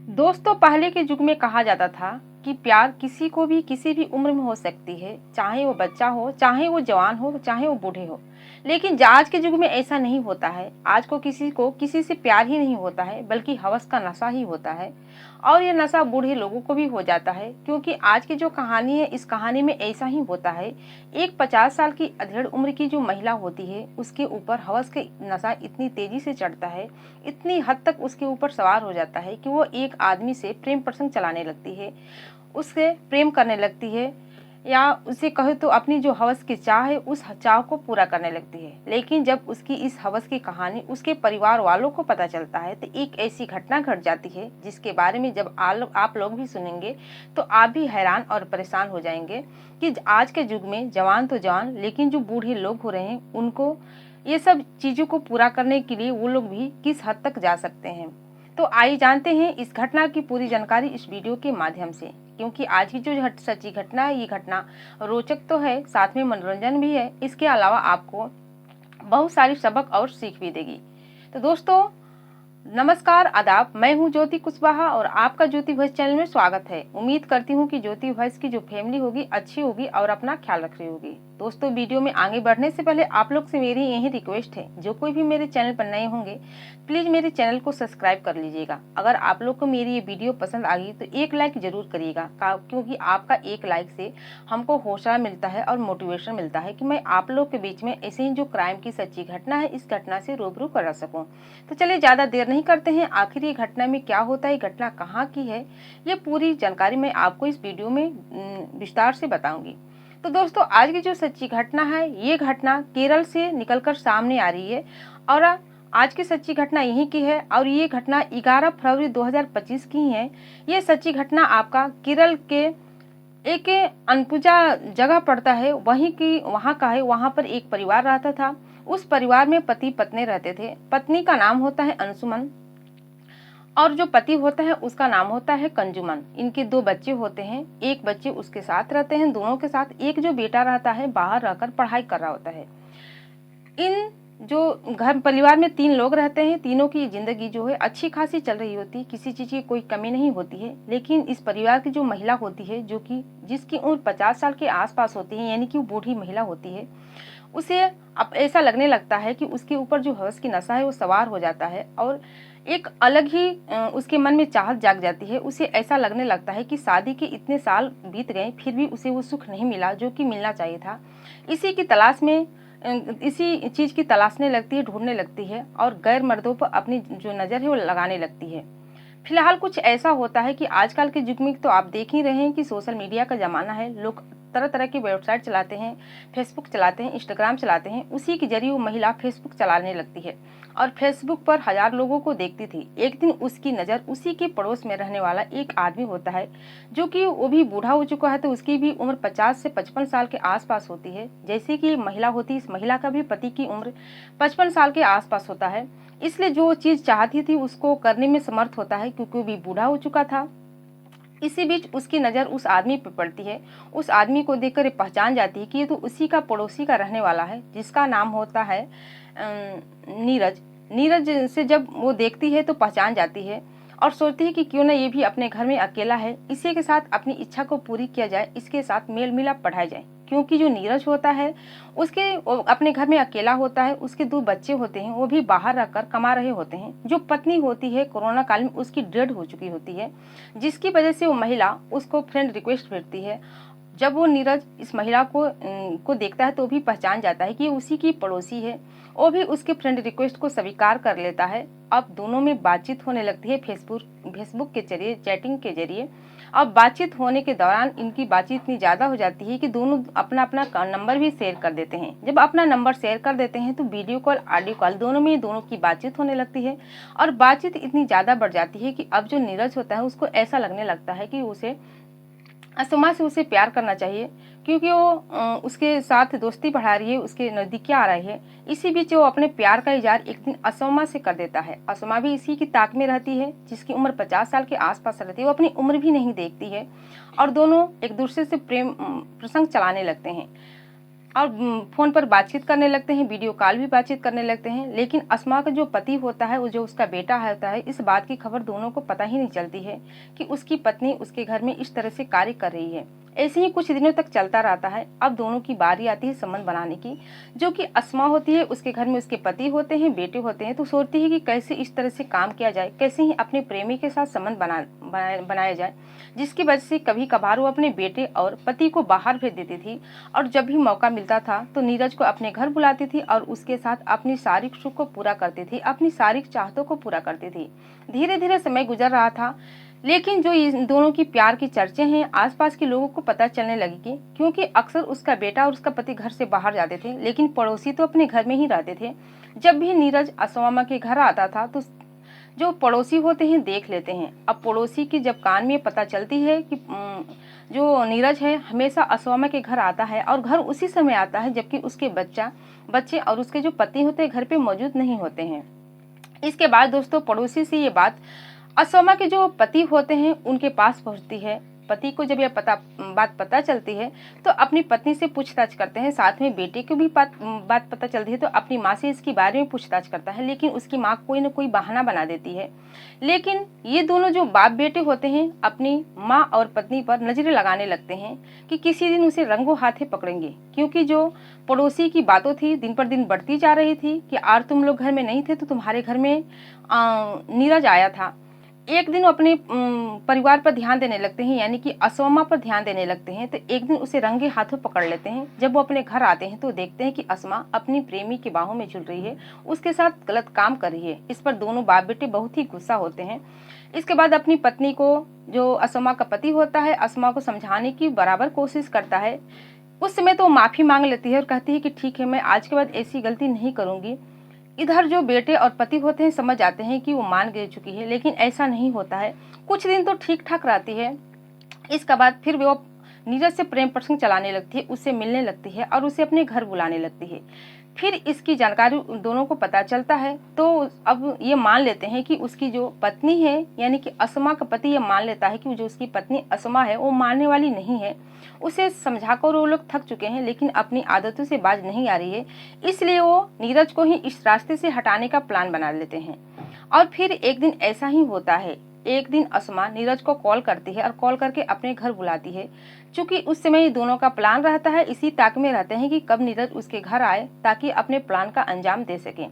दोस्तों, पहले के युग में कहा जाता था कि प्यार किसी को भी किसी भी उम्र में हो सकती है, चाहे वो बच्चा हो, चाहे वो जवान हो, चाहे वो बूढ़े हो। लेकिन आज के युग में ऐसा नहीं होता है। आज को किसी से प्यार ही नहीं होता है, बल्कि हवस का नशा ही होता है। और ये नशा बूढ़े लोगों को भी हो जाता है, क्योंकि आज की जो कहानी है, इस कहानी में ऐसा ही होता है। एक 50 साल की अधेड़ उम्र की जो महिला होती है, उसके ऊपर हवस के नशा इतनी तेजी से चढ़ता है, इतनी हद तक उसके ऊपर सवार हो जाता है कि वो एक आदमी से प्रेम प्रसंग चलाने लगती है, उससे प्रेम करने लगती है, या उसे कहे तो अपनी जो हवस की चाह है, उस चाह को पूरा करने लगती है। लेकिन जब उसकी इस हवस की कहानी उसके परिवार वालों को पता चलता है, तो एक ऐसी घटना घट जाती है जिसके बारे में जब आप लोग भी सुनेंगे तो आप भी हैरान और परेशान हो जाएंगे कि आज के युग में जवान तो जवान, लेकिन जो बूढ़े लोग हो रहे हैं, उनको ये सब चीजों को पूरा करने के लिए वो लोग भी किस हद तक जा सकते हैं। तो आइए जानते हैं इस घटना की पूरी जानकारी इस वीडियो के माध्यम से, क्योंकि आज की जो सच्ची घटना है, ये घटना रोचक तो है, साथ में मनोरंजन भी है। इसके अलावा आपको बहुत सारी सबक और सीख भी देगी। तो दोस्तों, नमस्कार, आदाब। मैं हूं ज्योति कुशवाहा और आपका ज्योति वॉइस चैनल में स्वागत है। उम्मीद करती हूं कि ज्योति वॉइस की जो फैमिली होगी अच्छी होगी और अपना ख्याल रख रही होगी। दोस्तों, वीडियो में आगे बढ़ने से पहले आप लोग से मेरी यही रिक्वेस्ट है, जो कोई भी मेरे चैनल पर नए होंगे, प्लीज मेरे चैनल को सब्सक्राइब कर लीजिएगा। अगर आप लोग को मेरी ये वीडियो पसंद आ गई तो एक लाइक जरूर करिएगा, क्योंकि आपका एक लाइक से हमको हौसला मिलता है और मोटिवेशन मिलता है कि मैं आप लोग के बीच में ऐसे ही जो क्राइम की सच्ची घटना है, इस घटना से रूबरू करा सकूं। तो चलिए ज्यादा देर नहीं करते हैं, आखिर ये घटना में क्या होता है, घटना कहाँ की है, ये पूरी जानकारी मैं आपको इस वीडियो में विस्तार से बताऊंगी। तो दोस्तों, आज की जो सच्ची घटना है, ये घटना केरल से निकलकर सामने आ रही है और आज की सच्ची घटना यहीं की है। और ये घटना 11 फरवरी 2025 की है। ये सच्ची घटना आपका केरल के एक अनपुजा जगह पड़ता है, वहाँ का है। वहाँ पर एक परिवार रहता था। उस परिवार में पति पत्नी रहते थे। पत्नी का नाम होता है अंशुमन और जो पति होता है उसका नाम होता है कंजुमन। इनके दो बच्चे होते हैं, एक बच्चे उसके साथ रहते हैं, दोनों के साथ। एक जो बेटा रहता है बाहर रहकर पढ़ाई कर रहा होता है। इन जो घर परिवार में 3 लोग रहते हैं, तीनों की जिंदगी जो है अच्छी खासी चल रही होती है, किसी चीज की कोई कमी नहीं होती है। लेकिन इस परिवार की जो महिला होती है, जो कि जिसकी उम्र 50 साल के आसपास होती है, यानी कि वो बूढ़ी महिला होती है, उसे अब ऐसा लगने लगता है कि उसके ऊपर जो हवस की नशा है वो सवार हो जाता है और एक अलग ही उसके मन में चाहत जाग जाती है। उसे ऐसा लगने लगता है कि शादी के इतने साल बीत गए, फिर भी उसे वो सुख नहीं मिला जो कि मिलना चाहिए था। इसी की तलाश में इसी चीज की तलाशने लगती है, ढूंढने लगती है और गैर मर्दों पर अपनी जो नजर है वो लगाने लगती है। फिलहाल कुछ ऐसा होता है कि आजकल के युग में तो आप देख ही रहे हैं कि सोशल मीडिया का जमाना है। लोग तरह तरह की वेबसाइट चलाते हैं, फेसबुक चलाते हैं, इंस्टाग्राम चलाते हैं। उसी के जरिए वो महिला फेसबुक चलाने लगती है और फेसबुक पर 1000 लोगों को देखती थी। एक दिन उसकी नज़र उसी के पड़ोस में रहने वाला एक आदमी होता है, जो कि वो भी बूढ़ा हो चुका है। तो उसकी भी उम्र 50 से 55 साल के आसपास होती है। जैसे कि महिला होती है, इस महिला का भी पति की उम्र 55 साल के आसपास होता है। इसलिए जो चीज चाहती थी उसको करने में समर्थ होता है, क्योंकि वो भी बूढ़ा हो चुका था। इसी बीच उसकी नज़र उस आदमी पर पड़ती है। उस आदमी को देखकर ये पहचान जाती है कि ये तो उसी का पड़ोसी का रहने वाला है, जिसका नाम होता है नीरज। नीरज से जब वो देखती है तो पहचान जाती है और सोचती है कि क्यों ना ये भी अपने घर में अकेला है, इसी के साथ अपनी इच्छा को पूरी किया जाए, इसके साथ मेल मिलाप बढ़ाया जाए। क्योंकि जो नीरज होता है वो अपने घर में अकेला होता है, उसके 2 बच्चे होते हैं, वो भी बाहर रहकर कमा रहे होते हैं। जो पत्नी होती है कोरोना काल में उसकी डेड हो चुकी होती है, जिसकी वजह से वो महिला उसको फ्रेंड रिक्वेस्ट भेजती है। जब वो नीरज इस महिला को देखता है तो भी पहचान जाता है कि ये उसी की पड़ोसी है। वो भी उसके फ्रेंड रिक्वेस्ट को स्वीकार कर लेता है। अब दोनों में बातचीत होने लगती है फेसबुक के जरिए, चैटिंग के जरिए। अब बातचीत होने के दौरान इनकी बातचीत इतनी ज़्यादा हो जाती है कि दोनों अपना अपना नंबर भी शेयर कर देते हैं। जब अपना नंबर शेयर कर देते हैं तो वीडियो कॉल, ऑडियो कॉल, दोनों की बातचीत होने लगती है। और बातचीत इतनी ज़्यादा बढ़ जाती है कि अब जो नीरज होता है उसको ऐसा लगने लगता है कि उसे असमा से उसे प्यार करना चाहिए, क्योंकि वो उसके साथ दोस्ती बढ़ा रही है, उसके नज़दीकी आ रही है। इसी बीच वो अपने प्यार का इजहार एक दिन असमा से कर देता है। असमा भी इसी की ताक में रहती है, जिसकी उम्र 50 साल के आसपास रहती है। वो अपनी उम्र भी नहीं देखती है और दोनों एक दूसरे से प्रेम प्रसंग चलाने लगते हैं। और फ़ोन पर बातचीत करने लगते हैं, वीडियो कॉल भी बातचीत करने लगते हैं। लेकिन अस्मा का जो पति होता है, वो जो उसका बेटा होता है, इस बात की खबर दोनों को पता ही नहीं चलती है कि उसकी पत्नी उसके घर में इस तरह से कार्य कर रही है। ऐसे ही कुछ दिनों तक चलता रहता है। अब दोनों की बारी आती है संबंध बनाने की। जो कि अस्मा होती है, उसके घर में उसके पति होते हैं, बेटे होते हैं, तो सोचती है कि कैसे इस तरह से काम किया जाए, कैसे ही अपने प्रेमी के साथ संबंध बनाया जाए, जिसकी वजह से कभी कभार वो अपने बेटे और पति को बाहर भेज देती थी। और जब भी मौका मिलता था तो नीरज को अपने घर बुलाती थी और उसके साथ अपनी सारी सुख को पूरा करती थी, अपनी सारी चाहतों को पूरा करती थी। धीरे धीरे समय गुजर रहा था, लेकिन जो इन दोनों की प्यार की चर्चे हैं आसपास के लोगों को पता चलने लगी, क्योंकि अक्सर उसका बेटा और उसका पति घर से बाहर जाते थे, लेकिन पड़ोसी तो अपने घर में ही रहते थे। जब भी नीरज असमामा के घर आता था तो जो पड़ोसी होते हैं देख लेते हैं। अब पड़ोसी की जब कान में पता चलती है कि जो नीरज है हमेशा असमामा के घर आता है और घर उसी समय आता है जबकि उसके बच्चे और उसके जो पति होते हैं घर पे मौजूद नहीं होते हैं। इसके बाद दोस्तों पड़ोसी से ये बात असमा के जो पति होते हैं उनके पास पहुंचती है। पति को जब यह बात पता चलती है तो अपनी पत्नी से पूछताछ करते हैं, साथ में बेटे को भी बात पता चलती है तो अपनी माँ से इसके बारे में पूछताछ करता है, लेकिन उसकी माँ कोई न कोई बहाना बना देती है। लेकिन ये दोनों जो बाप बेटे होते हैं अपनी माँ और पत्नी पर नजरें लगाने लगते हैं कि किसी दिन उसे रंगों हाथे पकड़ेंगे, क्योंकि जो पड़ोसी की बातों थी दिन पर दिन बढ़ती जा रही थी कि आज तुम लोग घर में नहीं थे तो तुम्हारे घर में नीरज आया था। एक दिन वो अपने परिवार पर ध्यान देने लगते हैं, यानी कि असमा पर ध्यान देने लगते हैं, तो एक दिन उसे रंगे हाथों पकड़ लेते हैं। जब वो अपने घर आते हैं तो देखते हैं कि असमा अपनी प्रेमी की बाहों में झूल रही है, उसके साथ गलत काम कर रही है। इस पर दोनों बाप बेटे बहुत ही गुस्सा होते हैं। इसके बाद अपनी पत्नी को, जो असमा का पति होता है, असमा को समझाने की बराबर कोशिश करता है। उस समय तो माफी मांग लेती है और कहती है कि ठीक है, मैं आज के बाद ऐसी गलती नहीं करूंगी। इधर जो बेटे और पति होते हैं समझ जाते हैं कि वो मान गई चुकी है, लेकिन ऐसा नहीं होता है। कुछ दिन तो ठीक ठाक रहती है। इसके बाद फिर वो नीरज से प्रेम प्रसंग चलाने लगती है, उससे मिलने लगती है और उसे अपने घर बुलाने लगती है। फिर इसकी जानकारी उन दोनों को पता चलता है तो अब ये मान लेते हैं कि उसकी जो पत्नी है, यानी कि असमा का पति ये मान लेता है कि जो उसकी पत्नी असमा है वो मानने वाली नहीं है। उसे समझाकर वो लोग थक चुके हैं, लेकिन अपनी आदतों से बाज नहीं आ रही है, इसलिए वो नीरज को ही इस रास्ते से हटाने का प्लान बना लेते हैं। और फिर एक दिन ऐसा ही होता है। एक दिन असमा नीरज को कॉल करती है और कॉल करके अपने घर बुलाती है। चूंकि उस समय ये दोनों का प्लान रहता है, इसी ताक में रहते हैं कि कब नीरज उसके घर आए ताकि अपने प्लान का अंजाम दे सके।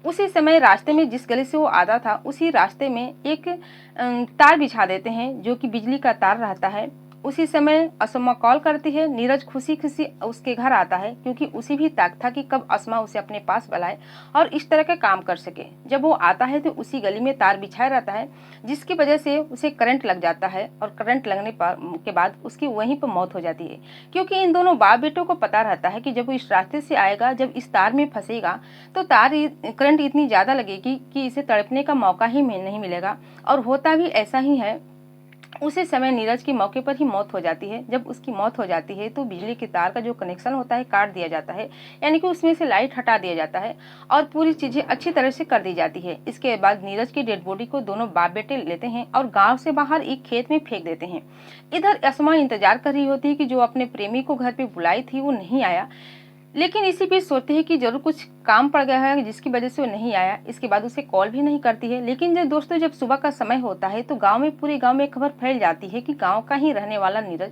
उसी समय रास्ते में जिस गली से वो आता था उसी रास्ते में एक तार बिछा देते हैं जो कि बिजली का तार रहता है। उसी समय असमा कॉल करती है, नीरज खुशी खुशी उसके घर आता है, क्योंकि उसी भी ताक था कि कब असमा उसे अपने पास बुलाए और इस तरह का काम कर सके। जब वो आता है तो उसी गली में तार बिछाया रहता है, जिसकी वजह से उसे करंट लग जाता है और करंट लगने के बाद उसकी वहीं पर मौत हो जाती है। क्योंकि इन दोनों बाप बेटों को पता रहता है कि जब वो इस रास्ते से आएगा, जब इस तार में फंसेगा तो करंट इतनी ज्यादा लगेगी कि इसे तड़पने का मौका ही नहीं मिलेगा। और होता भी ऐसा ही है। उसी समय नीरज की मौके पर ही मौत हो जाती है। जब उसकी मौत हो जाती है तो बिजली के तार का जो कनेक्शन होता है काट दिया जाता है, यानी कि उसमें से लाइट हटा दिया जाता है और पूरी चीजें अच्छी तरह से कर दी जाती है। इसके बाद नीरज की डेड बॉडी को दोनों बाप बेटे लेते हैं और गांव से बाहर एक खेत में फेंक देते हैं। इधर असमा इंतजार कर रही होती है कि जो अपने प्रेमी को घर पे बुलाई थी वो नहीं आया, लेकिन इसी बीच सोचती है कि जरूर कुछ काम पड़ गया है जिसकी वजह से वो नहीं आया। इसके बाद उसे कॉल भी नहीं करती है। लेकिन जब सुबह का समय होता है तो पूरे गांव में खबर फैल जाती है कि गांव का ही रहने वाला नीरज,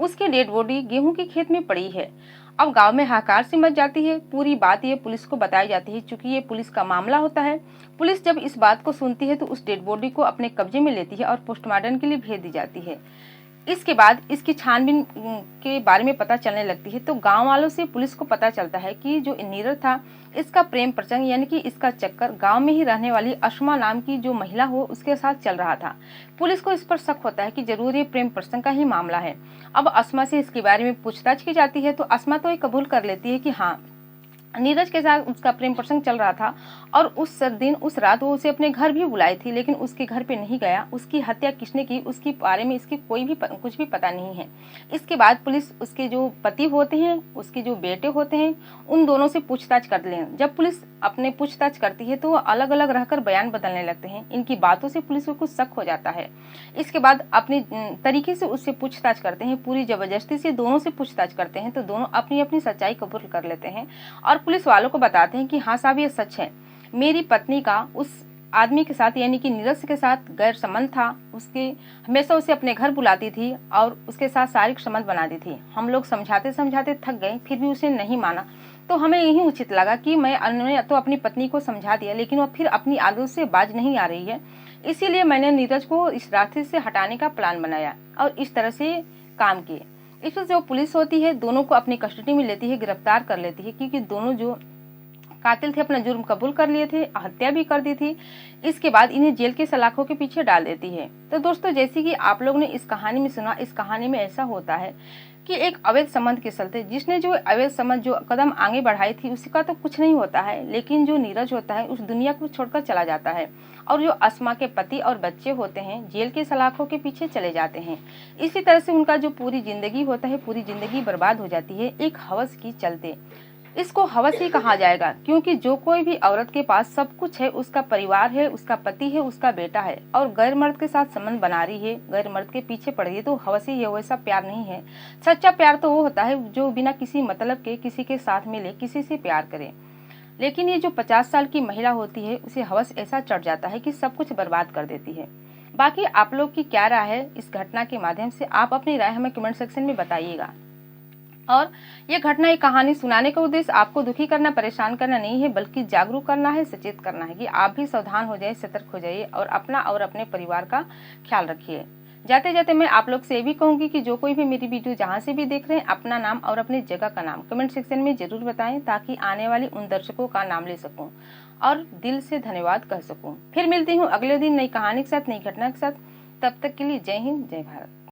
उसकी डेड बॉडी गेहूं के खेत में पड़ी है। अब गांव में हाहाकार सी मच जाती है। पूरी बात ये पुलिस को बताई जाती है, चूंकि ये पुलिस का मामला होता है। पुलिस जब इस बात को सुनती है तो उस डेड बॉडी को अपने कब्जे में लेती है और पोस्टमार्टम के लिए भेज दी जाती है। इसके बाद इसकी छानबीन के बारे में पता चलने लगती है तो गांव वालों से पुलिस को पता चलता है कि जो नीरज था इसका प्रेम प्रसंग, यानी कि इसका चक्कर गांव में ही रहने वाली अस्मा नाम की जो महिला हो उसके साथ चल रहा था। पुलिस को इस पर शक होता है कि जरूर ये प्रेम प्रसंग का ही मामला है। अब अस्मा से इसके बारे में पूछताछ की जाती है तो अस्मा तो ये कबूल कर लेती है कि हाँ, नीरज के साथ उसका प्रेम प्रसंग चल रहा था और उस दिन उस रात वो उसे अपने घर भी बुलाई थी, लेकिन उसके घर पे नहीं गया। उसकी हत्या किसने की उसके बारे में इसकी कोई भी कुछ भी पता नहीं है। इसके बाद पुलिस उसके जो पति होते हैं, उसके जो बेटे होते हैं, उन दोनों से पूछताछ कर ले। जब पुलिस अपने पूछताछ करती है तो वो अलग अलग रहकर बयान बदलने लगते हैं। इनकी बातों से पुलिस को कुछ शक हो जाता है। इसके बाद अपनी तरीके से उससे पूछताछ करते हैं, पूरी जबरदस्ती से दोनों से पूछताछ करते हैं, तो दोनों अपनी अपनी सच्चाई कबूल कर लेते हैं और पुलिस वालों को बताते हैं कि हाँ साहब ये सच है, मेरी पत्नी का उस आदमी के साथ यानी कि नीरज के साथ गैर संबंध था। उसके हमेशा उसे अपने घर बुलाती थी और उसके साथ शारीरिक संबंध बनाती थी। हम लोग समझाते समझाते थक गए, फिर भी उसे नहीं माना। तो हमें यही उचित लगा कि मैंने तो अपनी पत्नी को समझा दिया, लेकिन वह फिर अपनी आदत से बाज नहीं आ रही है। इसीलिए मैंने नीरज को इस रास्ते से हटाने का प्लान बनाया और इस तरह से काम किए। इस वजह से जो पुलिस होती है दोनों को अपनी कस्टडी में लेती है, गिरफ्तार कर लेती है, क्योंकि दोनों जो कातिल थे अपना जुर्म कबूल कर लिए थे, हत्या भी कर दी थी। इसके बाद इन्हें जेल के सलाखों के पीछे डाल देती है। तो दोस्तों, जैसे कि आप लोगों ने इस कहानी में सुना, इस कहानी में ऐसा होता है कि एक अवैध संबंध के चलते जिसने जो अवैध संबंध जो कदम आगे बढ़ाई थी उसका तो कुछ नहीं होता है, लेकिन जो नीरज होता है उस दुनिया को छोड़कर चला जाता है और जो अस्मा के पति और बच्चे होते हैं जेल के सलाखों के पीछे चले जाते हैं। इसी तरह से उनका जो पूरी जिंदगी होता है, पूरी जिंदगी बर्बाद हो जाती है एक हवस की चलते। इसको हवस ही कहा जाएगा, क्योंकि जो कोई भी औरत के पास सब कुछ है, उसका परिवार है, उसका पति है, उसका बेटा है, और गैर मर्द के साथ संबंध बना रही है, गैर मर्द के पीछे पड़ रही है, तो हवस ही है, वैसा प्यार नहीं है। सच्चा प्यार तो वो होता है जो बिना किसी मतलब के किसी के साथ मिले, किसी से प्यार करे। लेकिन ये जो 50 साल की महिला होती है उसे हवस ऐसा चढ़ जाता है कि सब कुछ बर्बाद कर देती है। बाकी आप लोग की क्या राय है इस घटना के माध्यम से, आप अपनी राय हमें कमेंट सेक्शन में बताइएगा। और ये घटना, ये कहानी सुनाने का उद्देश्य आपको दुखी करना, परेशान करना नहीं है, बल्कि जागरूक करना है, सचेत करना है कि आप भी सावधान हो जाइए, सतर्क हो जाइए और अपना और अपने परिवार का ख्याल रखिए। जाते जाते मैं आप लोग से ये भी कहूंगी कि जो कोई भी मेरी वीडियो जहां से भी देख रहे हैं, अपना नाम और अपनी जगह का नाम कमेंट सेक्शन में जरूर बताएं, ताकि आने वाले उन दर्शकों का नाम ले सकूं और दिल से धन्यवाद कह सकूं। फिर मिलती हूँ अगले दिन नई कहानी के साथ, नई घटना के साथ। तब तक के लिए जय हिंद, जय भारत।